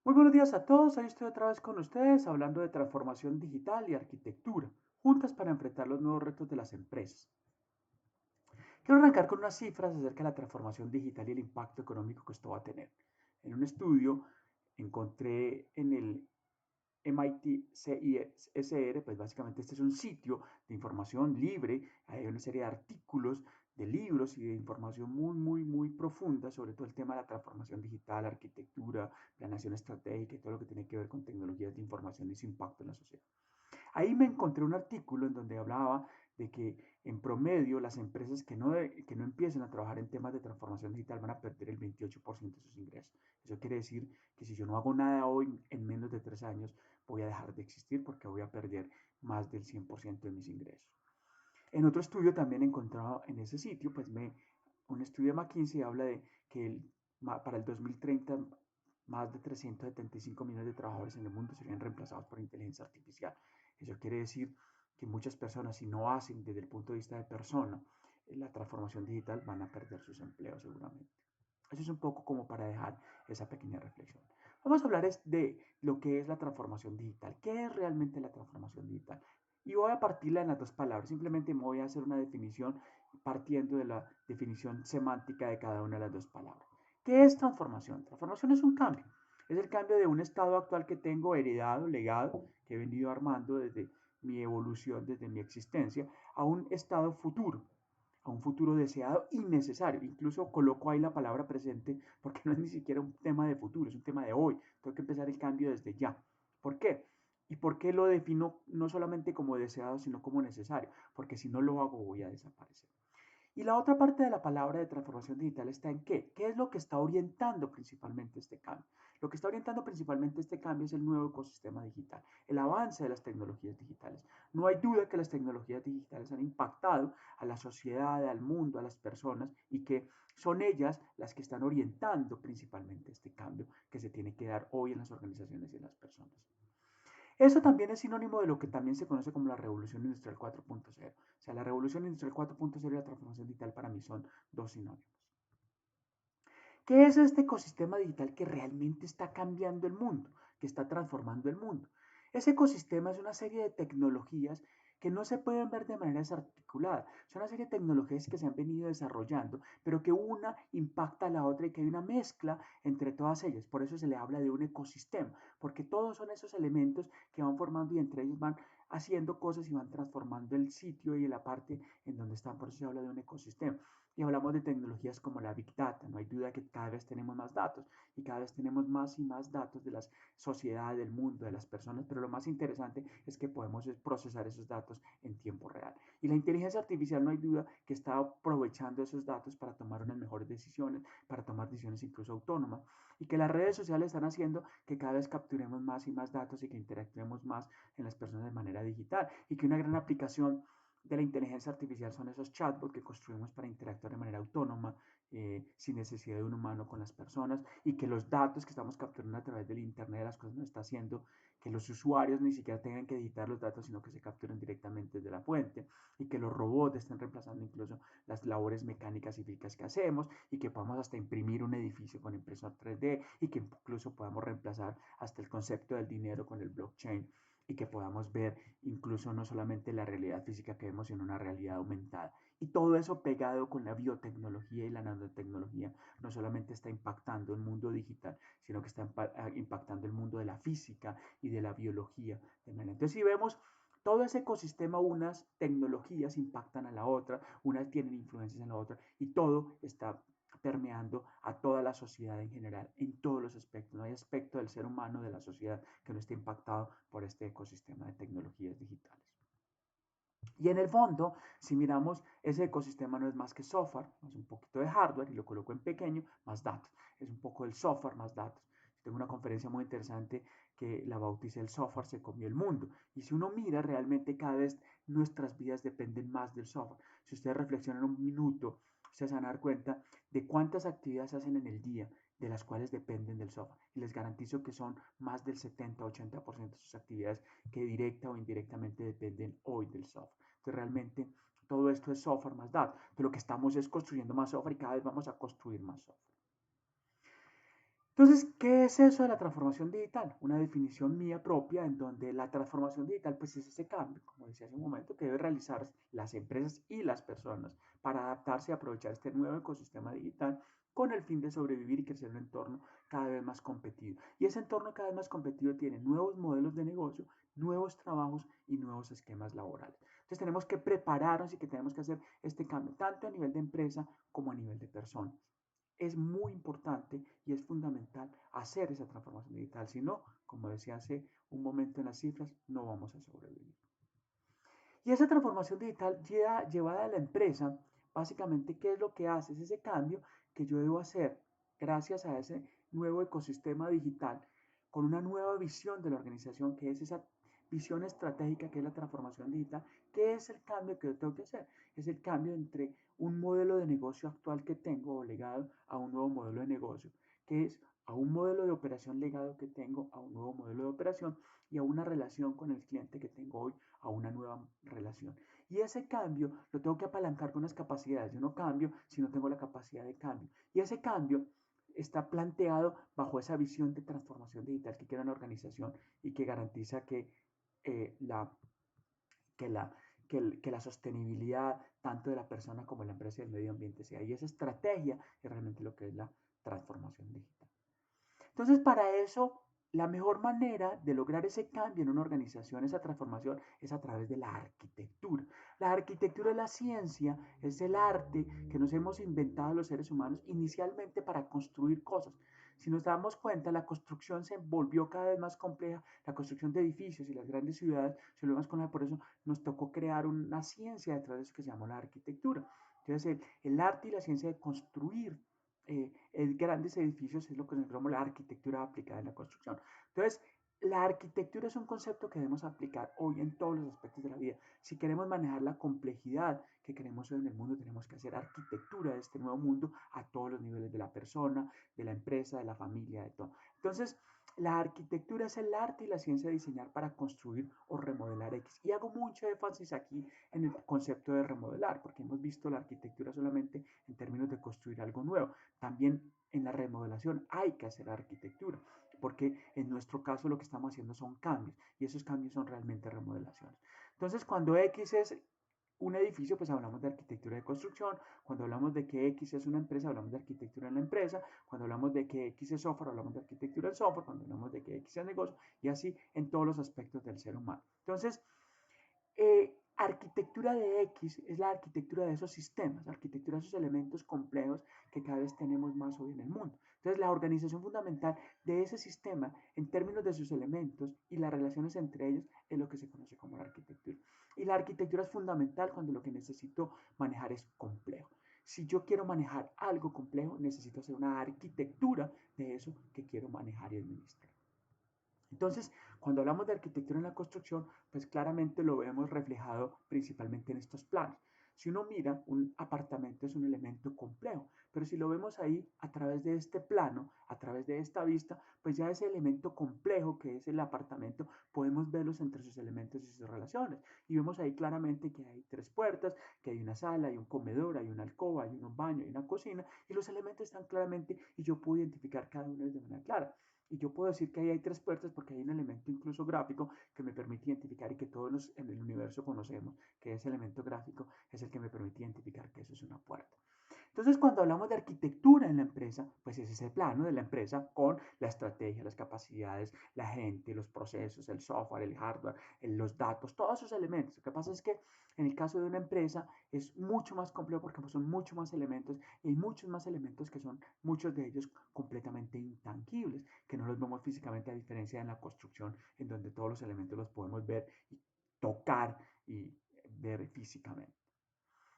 Muy buenos días a todos, hoy estoy otra vez con ustedes hablando de transformación digital y arquitectura, juntas para enfrentar los nuevos retos de las empresas. Quiero arrancar con unas cifras acerca de la transformación digital y el impacto económico que esto va a tener. En un estudio encontré en el MIT CISR, pues básicamente este es un sitio de información libre, hay una serie de artículos, de libros y de información muy profunda sobre todo el tema de la transformación digital, arquitectura, planeación estratégica y todo lo que tiene que ver con tecnologías de información y su impacto en la sociedad. Ahí me encontré un artículo en donde hablaba de que en promedio las empresas que no empiecen a trabajar en temas de transformación digital van a perder el 28% de sus ingresos. Eso quiere decir que si yo no hago nada hoy, en menos de 3 años, voy a dejar de existir porque voy a perder más del 100% de mis ingresos. En otro estudio también encontrado en ese sitio, un estudio de McKinsey habla de que para el 2030 más de 375 millones de trabajadores en el mundo serían reemplazados por inteligencia artificial. Eso quiere decir que muchas personas, si no hacen desde el punto de vista de persona la transformación digital, van a perder sus empleos seguramente. Eso es un poco como para dejar esa pequeña reflexión. Vamos a hablar de lo que es la transformación digital. ¿Qué es realmente la transformación digital? Y voy a partirla en las dos palabras. Simplemente me voy a hacer una definición partiendo de la definición semántica de cada una de las dos palabras. ¿Qué es transformación? Transformación es un cambio. Es el cambio de un estado actual que tengo heredado, legado, que he venido armando desde mi evolución, desde mi existencia, a un estado futuro, a un futuro deseado y necesario. Incluso coloco ahí la palabra presente porque no es ni siquiera un tema de futuro, es un tema de hoy. Tengo que empezar el cambio desde ya. ¿Por qué? ¿Y por qué lo defino no solamente como deseado, sino como necesario? Porque si no lo hago voy a desaparecer. Y la otra parte de la palabra de transformación digital está en qué. ¿Qué es lo que está orientando principalmente este cambio? Lo que está orientando principalmente este cambio es el nuevo ecosistema digital, el avance de las tecnologías digitales. No hay duda que las tecnologías digitales han impactado a la sociedad, al mundo, a las personas y que son ellas las que están orientando principalmente este cambio que se tiene que dar hoy en las organizaciones y en las personas. Eso también es sinónimo de lo que también se conoce como la revolución industrial 4.0. O sea, la revolución industrial 4.0 y la transformación digital para mí son dos sinónimos. ¿Qué es este ecosistema digital que realmente está cambiando el mundo, que está transformando el mundo? Ese ecosistema es una serie de tecnologías que no se pueden ver de manera desarticulada. Son una serie de tecnologías que se han venido desarrollando, pero que una impacta a la otra y que hay una mezcla entre todas ellas. Por eso se le habla de un ecosistema, porque todos son esos elementos que van formando y entre ellos van haciendo cosas y van transformando el sitio y la parte en donde están. Por eso se habla de un ecosistema. Y hablamos de tecnologías como la Big Data. No hay duda que cada vez tenemos más datos y cada vez tenemos más y más datos de las sociedades, del mundo, de las personas, pero lo más interesante es que podemos procesar esos datos en tiempo real. Y la inteligencia artificial no hay duda que está aprovechando esos datos para tomar unas mejores decisiones, para tomar decisiones incluso autónomas, y que las redes sociales están haciendo que cada vez capturemos más y más datos y que interactuemos más en las personas de manera digital, y que una gran aplicación de la inteligencia artificial son esos chatbots que construimos para interactuar de manera autónoma, sin necesidad de un humano con las personas, y que los datos que estamos capturando a través del Internet de las cosas nos está haciendo que los usuarios ni siquiera tengan que editar los datos, sino que se capturen directamente desde la fuente, y que los robots estén reemplazando incluso las labores mecánicas y físicas que hacemos, y que podamos hasta imprimir un edificio con impresor 3D, y que incluso podamos reemplazar hasta el concepto del dinero con el blockchain, y que podamos ver incluso no solamente la realidad física que vemos, sino una realidad aumentada. Y todo eso pegado con la biotecnología y la nanotecnología, no solamente está impactando el mundo digital, sino que está impactando el mundo de la física y de la biología. Entonces, si vemos todo ese ecosistema, unas tecnologías impactan a la otra, unas tienen influencias en la otra, y todo está permeando a toda la sociedad en general, en todos los aspectos. No hay aspecto del ser humano, de la sociedad, que no esté impactado por este ecosistema de tecnologías digitales. Y en el fondo, si miramos, ese ecosistema no es más que software, es un poquito de hardware, y lo coloco en pequeño, más datos. Es un poco el software más datos. Tengo una conferencia muy interesante que la bauticé El software se comió el mundo. Y si uno mira, realmente cada vez nuestras vidas dependen más del software. Si ustedes reflexionan un minuto, ustedes van a dar cuenta de cuántas actividades hacen en el día, de las cuales dependen del software. Y les garantizo que son más del 70-80% de sus actividades que directa o indirectamente dependen hoy del software. Entonces realmente todo esto es software más datos. Entonces lo que estamos es construyendo más software y cada vez vamos a construir más software. Entonces, ¿qué es eso de la transformación digital? Una definición mía propia en donde la transformación digital pues es ese cambio, como decía hace un momento, que debe realizar las empresas y las personas para adaptarse y aprovechar este nuevo ecosistema digital con el fin de sobrevivir y crecer en un entorno cada vez más competido. Y ese entorno cada vez más competido tiene nuevos modelos de negocio, nuevos trabajos y nuevos esquemas laborales. Entonces tenemos que prepararnos y que tenemos que hacer este cambio tanto a nivel de empresa como a nivel de persona. Es muy importante y es fundamental hacer esa transformación digital. Si no, como decía hace un momento en las cifras, no vamos a sobrevivir. Y esa transformación digital llevada a la empresa, básicamente, ¿qué es lo que hace? Es ese cambio que yo debo hacer gracias a ese nuevo ecosistema digital, con una nueva visión de la organización, que es esa visión estratégica que es la transformación digital. ¿Qué es el cambio que yo tengo que hacer? Es el cambio entre un modelo de negocio actual que tengo o legado a un nuevo modelo de negocio, que es a un modelo de operación legado que tengo a un nuevo modelo de operación y a una relación con el cliente que tengo hoy a una nueva relación. Y ese cambio lo tengo que apalancar con las capacidades. Yo no cambio si no tengo la capacidad de cambio. Y ese cambio está planteado bajo esa visión de transformación digital que quiere una organización y que garantiza eh, la, que, la, que la sostenibilidad tanto de la persona como de la empresa y del medio ambiente sea. Y esa estrategia es realmente lo que es la transformación digital. Entonces, para eso, la mejor manera de lograr ese cambio en una organización, esa transformación, es a través de la arquitectura. La arquitectura es la ciencia, es el arte que nos hemos inventado los seres humanos inicialmente para construir cosas. Si nos damos cuenta, la construcción se volvió cada vez más compleja, la construcción de edificios y las grandes ciudades se lo más con la, por eso nos tocó crear una ciencia detrás de eso que se llamó la arquitectura. Entonces, el arte y la ciencia de construir grandes edificios es lo que nosotros llamamos la arquitectura aplicada en la construcción. Entonces, la arquitectura es un concepto que debemos aplicar hoy en todos los aspectos de la vida. Si queremos manejar la complejidad que queremos hoy en el mundo, tenemos que hacer arquitectura de este nuevo mundo a todos los niveles de la persona, de la empresa, de la familia, de todo. Entonces, la arquitectura es el arte y la ciencia de diseñar para construir o remodelar X. Y hago mucho énfasis aquí en el concepto de remodelar, porque hemos visto la arquitectura solamente en términos de construir algo nuevo. También en la remodelación hay que hacer arquitectura, porque en nuestro caso lo que estamos haciendo son cambios y esos cambios son realmente remodelaciones. Entonces, cuando X es un edificio, pues hablamos de arquitectura de construcción. Cuando hablamos de que X es una empresa, hablamos de arquitectura en la empresa. Cuando hablamos de que X es software, hablamos de arquitectura en software. Cuando hablamos de que X es negocio, y así en todos los aspectos del ser humano. Entonces, arquitectura de X es la arquitectura de esos sistemas, la arquitectura de esos elementos complejos que cada vez tenemos más hoy en el mundo. Entonces, la organización fundamental de ese sistema en términos de sus elementos y las relaciones entre ellos es lo que se conoce como la arquitectura. Y la arquitectura es fundamental cuando lo que necesito manejar es complejo. Si yo quiero manejar algo complejo, necesito hacer una arquitectura de eso que quiero manejar y administrar. Entonces, cuando hablamos de arquitectura en la construcción, pues claramente lo vemos reflejado principalmente en estos planos. Si uno mira, un apartamento es un elemento complejo, pero si lo vemos ahí a través de este plano, a través de esta vista, pues ya ese elemento complejo que es el apartamento, podemos verlos entre sus elementos y sus relaciones. Y vemos ahí claramente que hay tres puertas, que hay una sala, hay un comedor, hay una alcoba, hay un baño, hay una cocina, y los elementos están claramente y yo puedo identificar cada uno de manera clara. Y yo puedo decir que ahí hay tres puertas porque hay un elemento incluso gráfico que me permite identificar y que todos en el universo conocemos, que ese elemento gráfico es el que me permite identificar que eso es una puerta. Entonces, cuando hablamos de arquitectura en la empresa, pues es ese plano de la empresa con la estrategia, las capacidades, la gente, los procesos, el software, el hardware, los datos, todos esos elementos. Lo que pasa es que en el caso de una empresa es mucho más complejo porque son muchos más elementos y hay muchos más elementos que son muchos de ellos completamente intangibles, que no los vemos físicamente a diferencia de en la construcción, en donde todos los elementos los podemos ver y tocar y ver físicamente.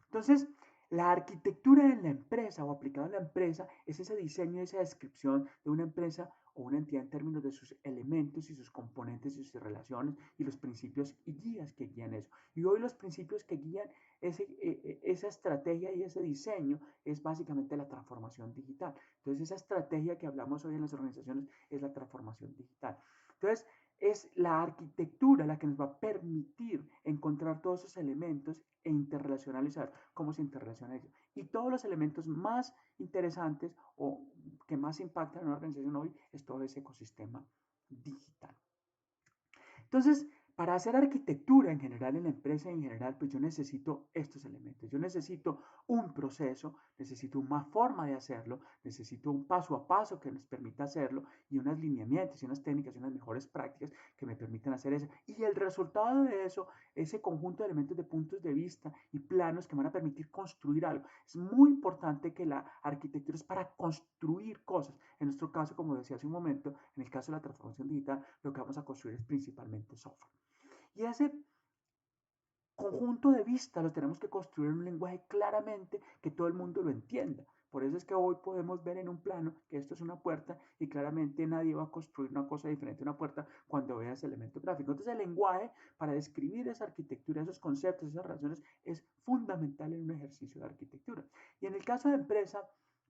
Entonces, la arquitectura en la empresa o aplicada en la empresa es ese diseño, esa descripción de una empresa o una entidad en términos de sus elementos y sus componentes y sus relaciones y los principios y guías que guían eso. Y hoy los principios que guían esa estrategia y ese diseño es básicamente la transformación digital. Entonces, esa estrategia que hablamos hoy en las organizaciones es la transformación digital. Entonces, es la arquitectura la que nos va a permitir encontrar todos esos elementos e interrelacionalizar cómo se interrelaciona eso. Y todos los elementos más interesantes o que más impactan en una organización hoy es todo ese ecosistema digital. Entonces, para hacer arquitectura en general en la empresa en general, pues yo necesito estos elementos. Yo necesito un proceso, necesito una forma de hacerlo, necesito un paso a paso que nos permita hacerlo y unos lineamientos y unas técnicas y unas mejores prácticas que me permitan hacer eso. Y el resultado de eso, ese conjunto de elementos de puntos de vista y planos que van a permitir construir algo. Es muy importante que la arquitectura es para construir cosas. En nuestro caso, como decía hace un momento, en el caso de la transformación digital, lo que vamos a construir es principalmente software. Y ese conjunto de vista lo tenemos que construir en un lenguaje claramente que todo el mundo lo entienda. Por eso es que hoy podemos ver en un plano que esto es una puerta y claramente nadie va a construir una cosa diferente a una puerta cuando vea ese elemento gráfico. Entonces el lenguaje para describir esa arquitectura, esos conceptos, esas relaciones es fundamental en un ejercicio de arquitectura. Y en el caso de empresa,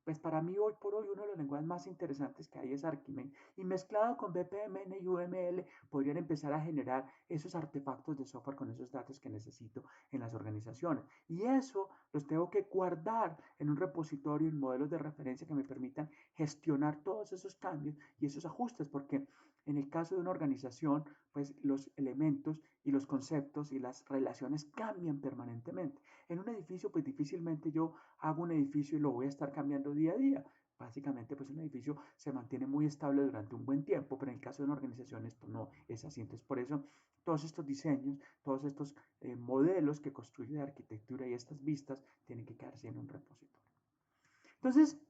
pues para mí hoy por hoy uno de los lenguajes más interesantes que hay es Archimate y mezclado con BPMN y UML podrían empezar a generar esos artefactos de software con esos datos que necesito en las organizaciones. Y eso los tengo que guardar en un repositorio, en modelos de referencia que me permitan gestionar todos esos cambios y esos ajustes, porque en el caso de una organización, pues los elementos y los conceptos y las relaciones cambian permanentemente. En un edificio, pues difícilmente yo hago un edificio y lo voy a estar cambiando día a día. Básicamente, pues un edificio se mantiene muy estable durante un buen tiempo, pero en el caso de una organización esto no es así. Entonces, por eso todos estos diseños, todos estos modelos que construye de arquitectura y estas vistas tienen que quedarse en un repositorio. Entonces,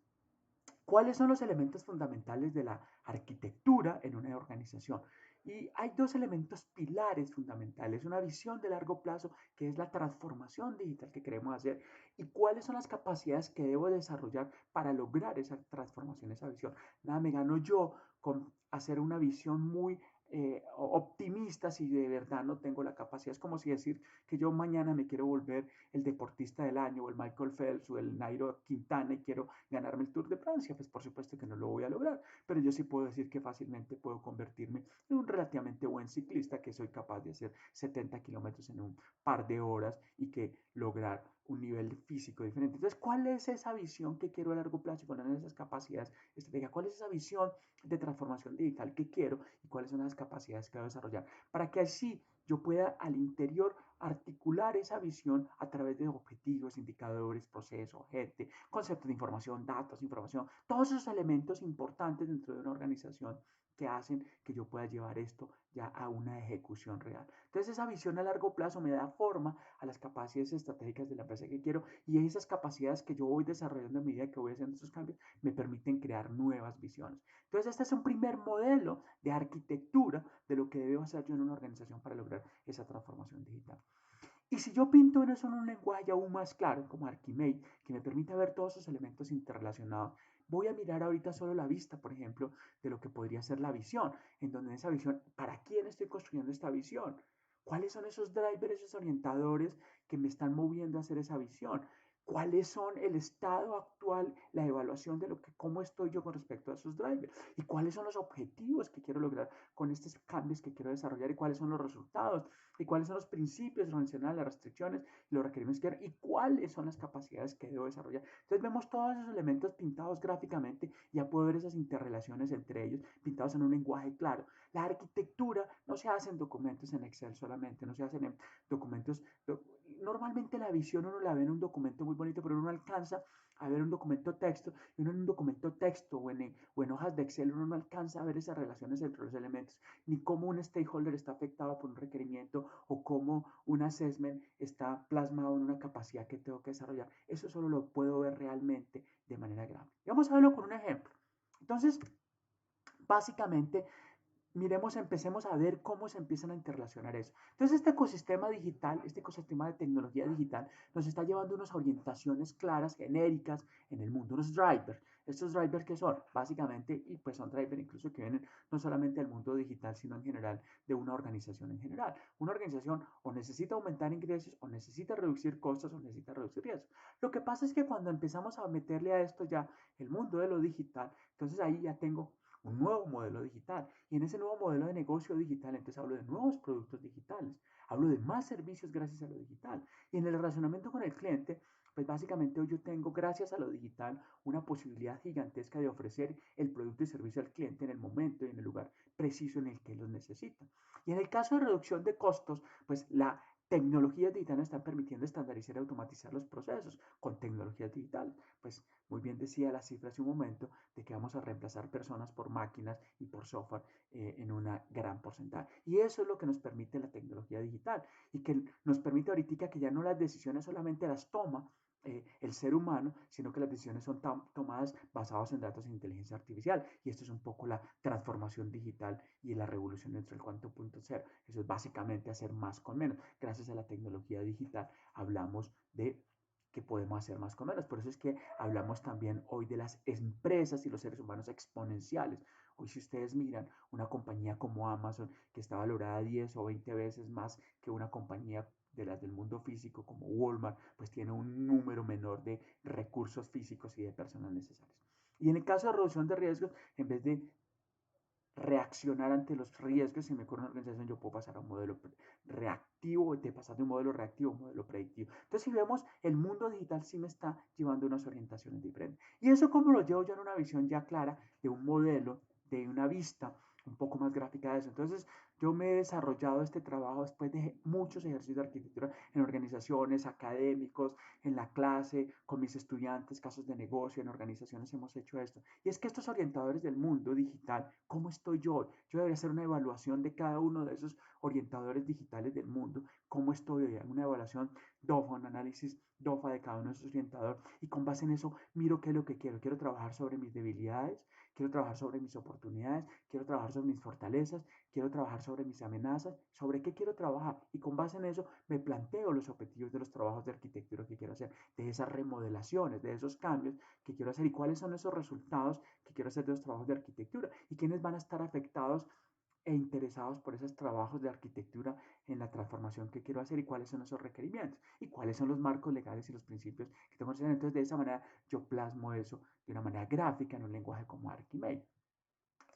¿cuáles son los elementos fundamentales de la arquitectura en una organización? Y hay dos elementos pilares fundamentales, una visión de largo plazo, que es la transformación digital que queremos hacer, y cuáles son las capacidades que debo desarrollar para lograr esa transformación, esa visión. Nada me gano yo con hacer una visión muy optimista si de verdad no tengo la capacidad. Es como si decir que yo mañana me quiero volver el deportista del año o el Michael Phelps o el Nairo Quintana y quiero ganarme el Tour de Francia. Pues por supuesto que no lo voy a lograr, pero yo sí puedo decir que fácilmente puedo convertirme en un relativamente buen ciclista, que soy capaz de hacer 70 kilómetros en un par de horas y que lograr un nivel físico diferente. Entonces, ¿cuál es esa visión que quiero a largo plazo y cuáles son esas capacidades estratégicas? ¿Cuál es esa visión de transformación digital que quiero y cuáles son las capacidades que debo desarrollar? Para que así yo pueda al interior articular esa visión a través de objetivos, indicadores, procesos, gente, conceptos de información, datos, información, todos esos elementos importantes dentro de una organización que hacen que yo pueda llevar esto ya a una ejecución real. Entonces esa visión a largo plazo me da forma a las capacidades estratégicas de la empresa que quiero y esas capacidades que yo voy desarrollando a medida que voy haciendo estos cambios me permiten crear nuevas visiones. Entonces este es un primer modelo de arquitectura de lo que debo hacer yo en una organización para lograr esa transformación digital. Y si yo pinto en eso en un lenguaje aún más claro, como Archimate, que me permite ver todos esos elementos interrelacionados, voy a mirar ahorita solo la vista, por ejemplo, de lo que podría ser la visión, en donde en esa visión, ¿para quién estoy construyendo esta visión? ¿Cuáles son esos drivers, esos orientadores que me están moviendo a hacer esa visión? ¿Cuáles son el estado actual, la evaluación de lo que, cómo estoy yo con respecto a esos drivers? ¿Y cuáles son los objetivos que quiero lograr con estos cambios que quiero desarrollar? ¿Y cuáles son los resultados? ¿Y cuáles son los principios organizacionales, las restricciones, los requerimientos que quiero? ¿Y cuáles son las capacidades que debo desarrollar? Entonces vemos todos esos elementos pintados gráficamente y ya puedo ver esas interrelaciones entre ellos, pintados en un lenguaje claro. La arquitectura no se hace en documentos en Excel solamente, no se hacen en documentos. Normalmente la visión uno la ve en un documento muy bonito, pero uno no alcanza a ver un documento texto, y uno en un documento texto o en hojas de Excel uno no alcanza a ver esas relaciones entre los elementos, ni cómo un stakeholder está afectado por un requerimiento o cómo un assessment está plasmado en una capacidad que tengo que desarrollar. Eso solo lo puedo ver realmente de manera gráfica. Y vamos a verlo con un ejemplo. Entonces, básicamente, empecemos a ver cómo se empiezan a interrelacionar eso. Entonces, este ecosistema digital, este ecosistema de tecnología digital, nos está llevando unas orientaciones claras, genéricas en el mundo, unos drivers. Estos drivers que son, básicamente, y pues son drivers incluso que vienen no solamente del mundo digital, sino en general de una organización en general. Una organización o necesita aumentar ingresos, o necesita reducir costos, o necesita reducir riesgos. Lo que pasa es que cuando empezamos a meterle a esto ya el mundo de lo digital, entonces ahí ya tengo un nuevo modelo digital. Y en ese nuevo modelo de negocio digital, entonces hablo de nuevos productos digitales, hablo de más servicios gracias a lo digital. Y en el relacionamiento con el cliente, Pues básicamente hoy yo tengo, gracias a lo digital, una posibilidad gigantesca de ofrecer el producto y servicio al cliente en el momento y en el lugar preciso en el que los necesita. Y en el caso de reducción de costos, pues la tecnologías digitales están permitiendo estandarizar y automatizar los procesos con tecnologías digitales. Pues muy bien decía la cifra hace un momento de que vamos a reemplazar personas por máquinas y por software en una gran porcentaje. Y eso es lo que nos permite la tecnología digital y que nos permite ahorita que ya no las decisiones solamente las toma el ser humano, sino que las decisiones son tomadas basadas en datos e inteligencia artificial. Y esto es un poco la transformación digital y la revolución dentro del cuarto punto cero. Eso es básicamente hacer más con menos. Gracias a la tecnología digital hablamos de que podemos hacer más con menos. Por eso es que hablamos también hoy de las empresas y los seres humanos exponenciales. Hoy si ustedes miran una compañía como Amazon, que está valorada 10 o 20 veces más que una compañía de las del mundo físico como Walmart, pues tiene un número menor de recursos físicos y de personas necesarias. Y en el caso de reducción de riesgos, en vez de reaccionar ante los riesgos, si me ocurre una organización, yo puedo pasar a un modelo reactivo, de pasar de un modelo reactivo a un modelo predictivo. Entonces, si vemos, el mundo digital sí me está llevando unas orientaciones diferentes. Y eso como lo llevo yo en una visión ya clara de un modelo, de una vista un poco más gráfica de eso. Entonces, yo me he desarrollado este trabajo después de muchos ejercicios de arquitectura en organizaciones, académicos, en la clase, con mis estudiantes, casos de negocio, en organizaciones hemos hecho esto. Y es que estos orientadores del mundo digital, ¿cómo estoy yo? Yo debería hacer una evaluación de cada uno de esos orientadores digitales del mundo. ¿Cómo estoy hoy? Una evaluación DOFA, un análisis DOFA de cada uno de esos orientadores. Y con base en eso, miro qué es lo que quiero. Quiero trabajar sobre mis debilidades, quiero trabajar sobre mis oportunidades, quiero trabajar sobre mis fortalezas, quiero trabajar sobre mis amenazas, sobre qué quiero trabajar. Y con base en eso, me planteo los objetivos de los trabajos de arquitectura que quiero hacer, de esas remodelaciones, de esos cambios que quiero hacer y cuáles son esos resultados que quiero hacer de los trabajos de arquitectura y quiénes van a estar afectados e interesados por esos trabajos de arquitectura en la transformación que quiero hacer y cuáles son esos requerimientos y cuáles son los marcos legales y los principios que tengo que hacer. Entonces, de esa manera, yo plasmo eso de una manera gráfica en un lenguaje como Archimate.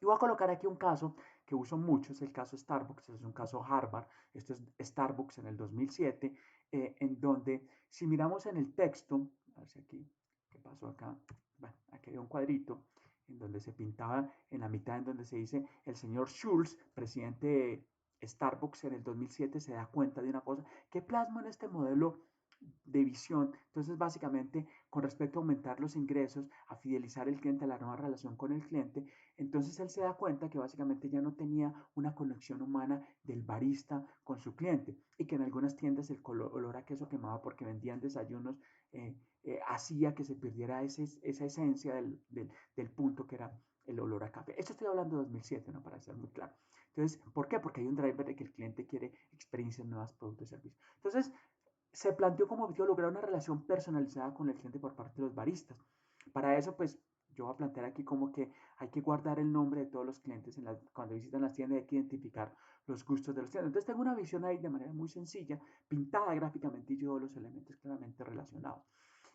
Y voy a colocar aquí un caso que uso mucho, es el caso Starbucks, es un caso Harvard, esto es Starbucks en el 2007, en donde si miramos en el texto, a ver si aquí, ¿qué pasó acá? Bueno, aquí hay un cuadrito en donde se pintaba en la mitad en donde se dice el señor Schultz, presidente de Starbucks en el 2007, se da cuenta de una cosa que plasma en este modelo de visión. Entonces, básicamente, con respecto a aumentar los ingresos, a fidelizar el cliente, a la nueva relación con el cliente, entonces él se da cuenta que básicamente ya no tenía una conexión humana del barista con su cliente y que en algunas tiendas el olor a queso quemaba porque vendían desayunos, hacía que se perdiera esa esencia del punto que era el olor a café. Esto estoy hablando de 2007, ¿no? Para ser muy claro. Entonces, ¿por qué? Porque hay un driver de que el cliente quiere experiencias nuevas, productos y servicios. Entonces, se planteó como objetivo lograr una relación personalizada con el cliente por parte de los baristas. Para eso, pues, yo voy a plantear aquí como que hay que guardar el nombre de todos los clientes cuando visitan las tiendas, hay que identificar los gustos de los clientes. Entonces tengo una visión ahí de manera muy sencilla, pintada gráficamente y yo los elementos claramente relacionados.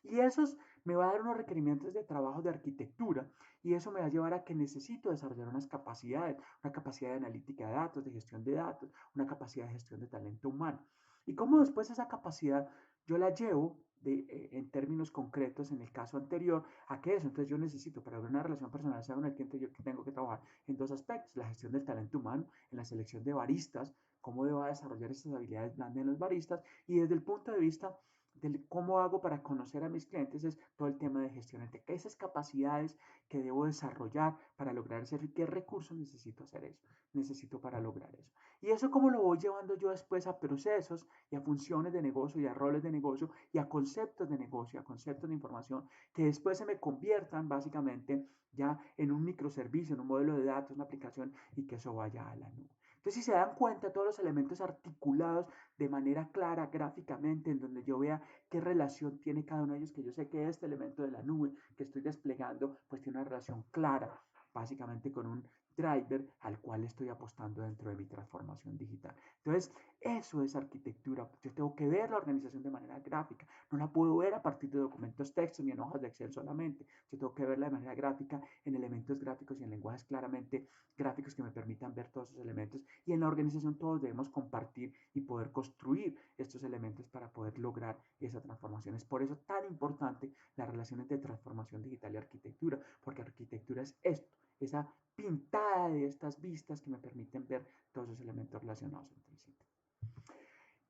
Y esos me va a dar unos requerimientos de trabajo de arquitectura y eso me va a llevar a que necesito desarrollar unas capacidades, una capacidad de analítica de datos, de gestión de datos, una capacidad de gestión de talento humano. Y cómo después esa capacidad yo la llevo en términos concretos en el caso anterior a qué es. Entonces yo necesito para una relación personalizada con el cliente yo tengo que trabajar en dos aspectos, la gestión del talento humano, en la selección de baristas, cómo debo desarrollar esas habilidades blandas en los baristas y desde el punto de vista de cómo hago para conocer a mis clientes es todo el tema de gestión de esas capacidades que debo desarrollar para lograr eso y qué recursos necesito hacer eso, necesito para lograr eso. Y eso cómo lo voy llevando yo después a procesos y a funciones de negocio y a roles de negocio y a conceptos de negocio, a conceptos de información que después se me conviertan básicamente ya en un microservicio, en un modelo de datos, una aplicación y que eso vaya a la nube. Entonces, si se dan cuenta, todos los elementos articulados de manera clara, gráficamente, en donde yo vea qué relación tiene cada uno de ellos, que yo sé que este elemento de la nube que estoy desplegando, pues tiene una relación clara, básicamente con un driver al cual estoy apostando dentro de mi transformación digital. Entonces, eso es arquitectura. Yo tengo que ver la organización de manera gráfica. No la puedo ver a partir de documentos textos ni en hojas de Excel solamente. Yo tengo que verla de manera gráfica en elementos gráficos y en lenguajes claramente gráficos que me permitan ver todos esos elementos. Y en la organización todos debemos compartir y poder construir estos elementos para poder lograr esa transformación. Es por eso tan importante la relación entre transformación digital y arquitectura, porque arquitectura es esto, esa pintada de estas vistas que me permiten ver todos esos elementos relacionados entre sí.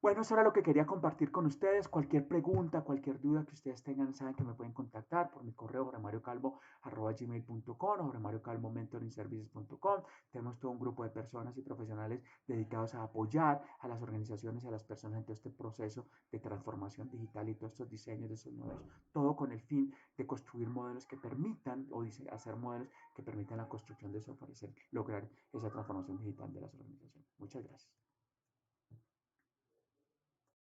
Bueno, eso era lo que quería compartir con ustedes. Cualquier pregunta, cualquier duda que ustedes tengan, saben que me pueden contactar por mi correo joremariocalvo@gmail.com o joremariocalvo.mentoringservices.com. Tenemos todo un grupo de personas y profesionales dedicados a apoyar a las organizaciones y a las personas en todo este proceso de transformación digital y todos estos diseños de esos modelos. Todo con el fin de construir modelos que permitan o hacer modelos que permitan la construcción de software y lograr esa transformación digital de las organizaciones. Muchas gracias.